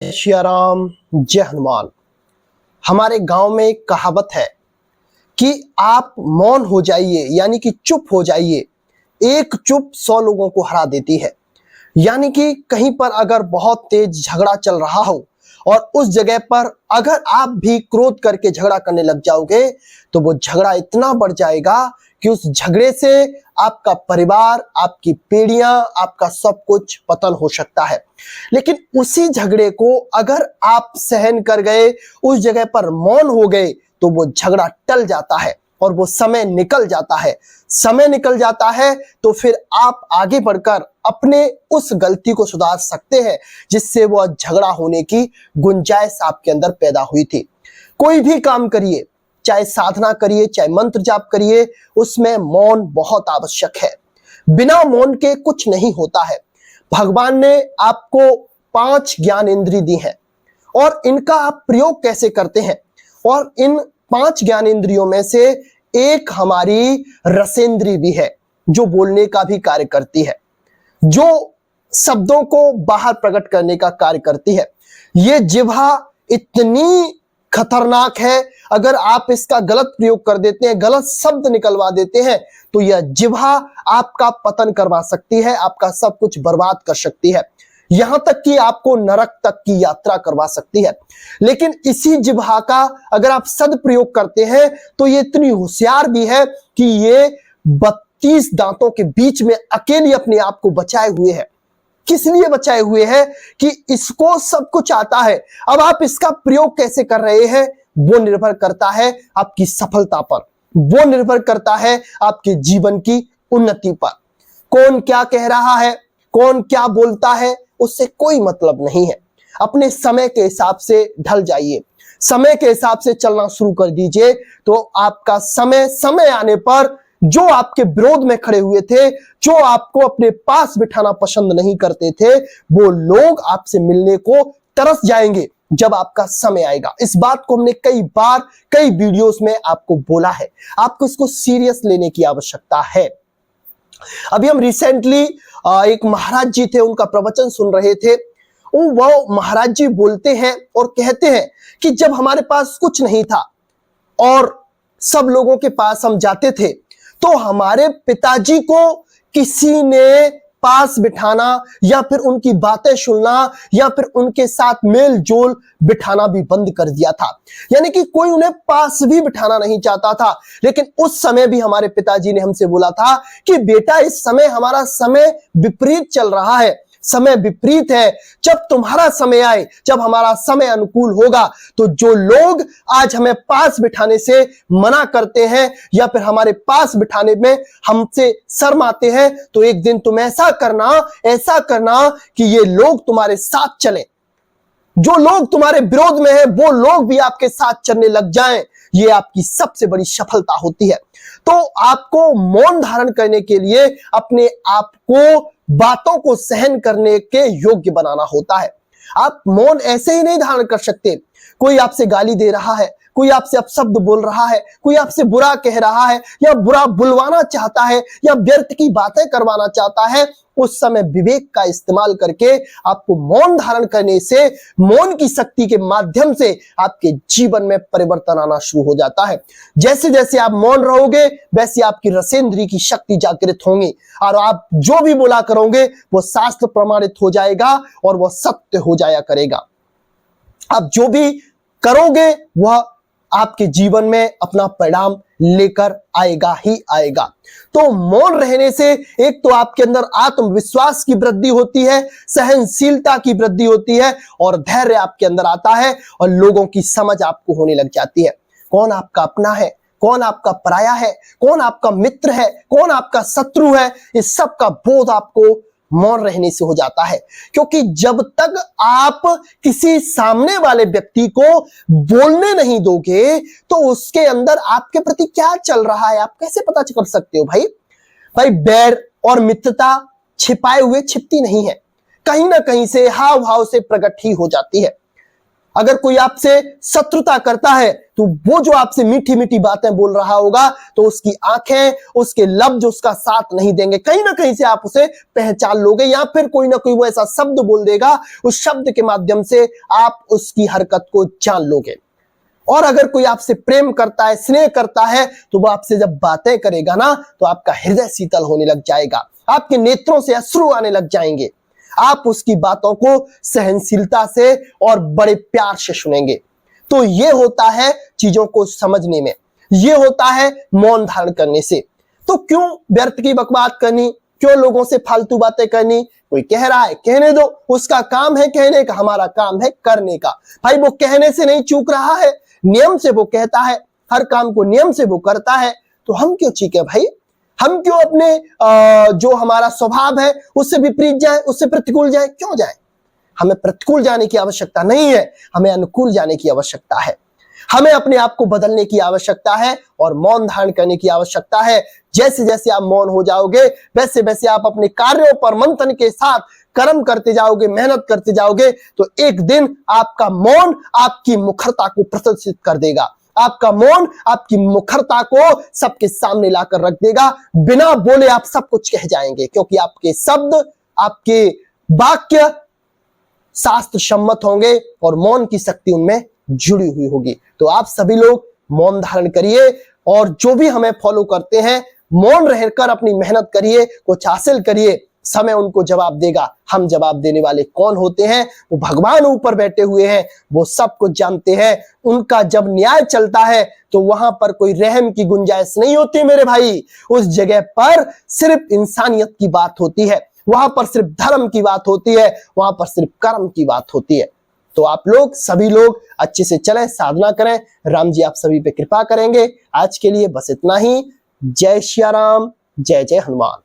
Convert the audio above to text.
श्री राम, जय हनुमान। हमारे गांव में एक कहावत है कि आप मौन हो जाइए, यानी कि चुप हो जाइए। एक चुप 100 लोगों को हरा देती है। यानी कि कहीं पर अगर बहुत तेज झगड़ा चल रहा हो और उस जगह पर अगर आप भी क्रोध करके झगड़ा करने लग जाओगे तो वो झगड़ा इतना बढ़ जाएगा कि उस झगड़े से आपका परिवार, आपकी पीढ़ियां, आपका सब कुछ पतन हो सकता है। लेकिन उसी झगड़े को अगर आप सहन कर गए, उस जगह पर मौन हो गए, तो वो झगड़ा टल जाता है और वो समय निकल जाता है। समय निकल जाता है तो फिर आप आगे बढ़कर अपने उस गलती को सुधार सकते हैं जिससे वो झगड़ा होने की गुंजाइश आपके अंदर पैदा हुई थी। कोई भी काम करिए, चाहे साधना करिए, चाहे मंत्र जाप करिए, उसमें मौन बहुत आवश्यक है। बिना मौन के कुछ नहीं होता है। भगवान ने आपको 5 ज्ञान इंद्री दी है और इनका आप प्रयोग कैसे करते हैं। और इन 5 ज्ञान इंद्रियों में से एक हमारी रसेंद्री भी है जो बोलने का भी कार्य करती है, जो शब्दों को बाहर प्रकट करने का कार्य करती है। ये जिह्वा इतनी खतरनाक है, अगर आप इसका गलत प्रयोग कर देते हैं, गलत शब्द निकलवा देते हैं, तो यह जिह्वा आपका पतन करवा सकती है, आपका सब कुछ बर्बाद कर सकती है, यहां तक कि आपको नरक तक की यात्रा करवा सकती है। लेकिन इसी जिह्वा का अगर आप सदप्रयोग करते हैं तो ये इतनी होशियार भी है कि ये 32 दांतों के बीच में अकेली अपने आप को बचाए हुए है। किस लिए बचाए हुए हैं? कि इसको सब कुछ आता है। अब आप इसका प्रयोग कैसे कर रहे हैं वो निर्भर करता है आपकी सफलता पर, वो निर्भर करता है आपके जीवन की उन्नति पर। कौन क्या कह रहा है, कौन क्या बोलता है, उससे कोई मतलब नहीं है। अपने समय के हिसाब से ढल जाइए, समय के हिसाब से चलना शुरू कर दीजिए, तो आपका समय आने पर जो आपके विरोध में खड़े हुए थे, जो आपको अपने पास बिठाना पसंद नहीं करते थे, वो लोग आपसे मिलने को तरस जाएंगे जब आपका समय आएगा। इस बात को हमने कई बार कई वीडियोस में आपको बोला है। आपको इसको सीरियस लेने की आवश्यकता है। अभी हम रिसेंटली एक महाराज जी थे, उनका प्रवचन सुन रहे थे। वो महाराज जी बोलते हैं और कहते हैं कि जब हमारे पास कुछ नहीं था और सब लोगों के पास हम जाते थे, तो हमारे पिताजी को किसी ने पास बिठाना या फिर उनकी बातें सुनना या फिर उनके साथ मेल जोल बिठाना भी बंद कर दिया था। यानी कि कोई उन्हें पास भी बिठाना नहीं चाहता था। लेकिन उस समय भी हमारे पिताजी ने हमसे बोला था कि बेटा, इस समय हमारा समय विपरीत चल रहा है, समय विपरीत है। जब तुम्हारा समय आए, जब हमारा समय अनुकूल होगा, तो जो लोग आज हमें पास बिठाने से मना करते हैं या फिर हमारे पास बिठाने में हमसे शर्माते हैं, तो एक दिन तुम ऐसा करना कि ये लोग तुम्हारे साथ चलें। जो लोग तुम्हारे विरोध में हैं, वो लोग भी आपके साथ चलने लग जाएं। ये आपकी सबसे बड़ी सफलता होती है। तो आपको मौन धारण करने के लिए अपने आप को बातों को सहन करने के योग्य बनाना होता है। आप मौन ऐसे ही नहीं धारण कर सकते। कोई आपसे गाली दे रहा है, कोई आपसे अपशब्द बोल रहा है, कोई आपसे बुरा कह रहा है या बुरा बुलवाना चाहता है या व्यर्थ की बातें करवाना चाहता है, उस समय विवेक का इस्तेमाल करके आपको मौन धारण करने से, मौन की शक्ति के माध्यम से आपके जीवन में परिवर्तन आना शुरू हो जाता है। जैसे जैसे आप मौन रहोगे, वैसे आपकी रसेंद्री की शक्ति जागृत होंगी और आप जो भी बोला करोगे वो शास्त्र प्रमाणित हो जाएगा और वह सत्य हो जाया करेगा। आप जो भी करोगे वह आपके जीवन में अपना परिणाम लेकर आएगा ही आएगा। तो मौन रहने से एक तो आपके अंदर आत्मविश्वास की वृद्धि होती है, सहनशीलता की वृद्धि होती है और धैर्य आपके अंदर आता है और लोगों की समझ आपको होने लग जाती है। कौन आपका अपना है, कौन आपका पराया है, कौन आपका मित्र है, कौन आपका शत्रु है, इस सब का बोध आपको मौन रहने से हो जाता है। क्योंकि जब तक आप किसी सामने वाले व्यक्ति को बोलने नहीं दोगे तो उसके अंदर आपके प्रति क्या चल रहा है आप कैसे पता कर सकते हो? भाई बैर और मित्रता छिपाए हुए छिपती नहीं है, कहीं ना कहीं से हाव भाव से प्रकट ही हो जाती है। अगर कोई आपसे शत्रुता करता है तो वो जो आपसे मीठी मीठी बातें बोल रहा होगा तो उसकी आंखें, उसके लफ्ज उसका साथ नहीं देंगे। कहीं ना कहीं से आप उसे पहचान लोगे, या फिर कोई ना कोई वो ऐसा शब्द बोल देगा, उस शब्द के माध्यम से आप उसकी हरकत को जान लोगे। और अगर कोई आपसे प्रेम करता है, स्नेह करता है, तो वो आपसे जब बातें करेगा ना तो आपका हृदय शीतल होने लग जाएगा, आपके नेत्रों से अश्रु आने लग जाएंगे। आप उसकी बातों को सहनशीलता से और बड़े प्यार से सुनेंगे। तो ये होता है चीजों को समझने में, ये होता है मौन धारण करने से। तो क्यों व्यर्थ की बकवास करनी, क्यों लोगों से फालतू बातें करनी? कोई कह रहा है कहने दो, उसका काम है कहने का, हमारा काम है करने का। भाई वो कहने से नहीं चूक रहा है, नियम से वो कहता है, हर काम को नियम से वो करता है, तो हम क्यों चीखे भाई? हम क्यों अपने जो हमारा स्वभाव है उससे विपरीत जाए, उससे प्रतिकूल जाए? क्यों जाए? हमें प्रतिकूल जाने की आवश्यकता नहीं है, हमें अनुकूल जाने की आवश्यकता है। हमें अपने आप को बदलने की आवश्यकता है और मौन धारण करने की आवश्यकता है। जैसे जैसे आप मौन हो जाओगे वैसे वैसे आप अपने कार्यों पर मंथन के साथ कर्म करते जाओगे, मेहनत करते जाओगे, तो एक दिन आपका मौन आपकी मुखरता को प्रदर्शित कर देगा। आपका मौन आपकी मुखरता को सबके सामने लाकर रख देगा। बिना बोले आप सब कुछ कह जाएंगे, क्योंकि आपके शब्द, आपके वाक्य शास्त्र सम्मत होंगे और मौन की शक्ति उनमें जुड़ी हुई होगी। तो आप सभी लोग मौन धारण करिए और जो भी हमें फॉलो करते हैं मौन रहकर अपनी मेहनत करिए, कुछ हासिल करिए। समय उनको जवाब देगा। हम जवाब देने वाले कौन होते हैं? वो भगवान ऊपर बैठे हुए हैं, वो सब कुछ जानते हैं। उनका जब न्याय चलता है तो वहां पर कोई रहम की गुंजाइश नहीं होती मेरे भाई। उस जगह पर सिर्फ इंसानियत की बात होती है, वहां पर सिर्फ धर्म की बात होती है, वहां पर सिर्फ कर्म की बात होती है। तो आप लोग सभी लोग अच्छे से चलें, साधना करें। राम जी आप सभी पे कृपा करेंगे। आज के लिए बस इतना ही। जय श्री राम, जय जय हनुमान।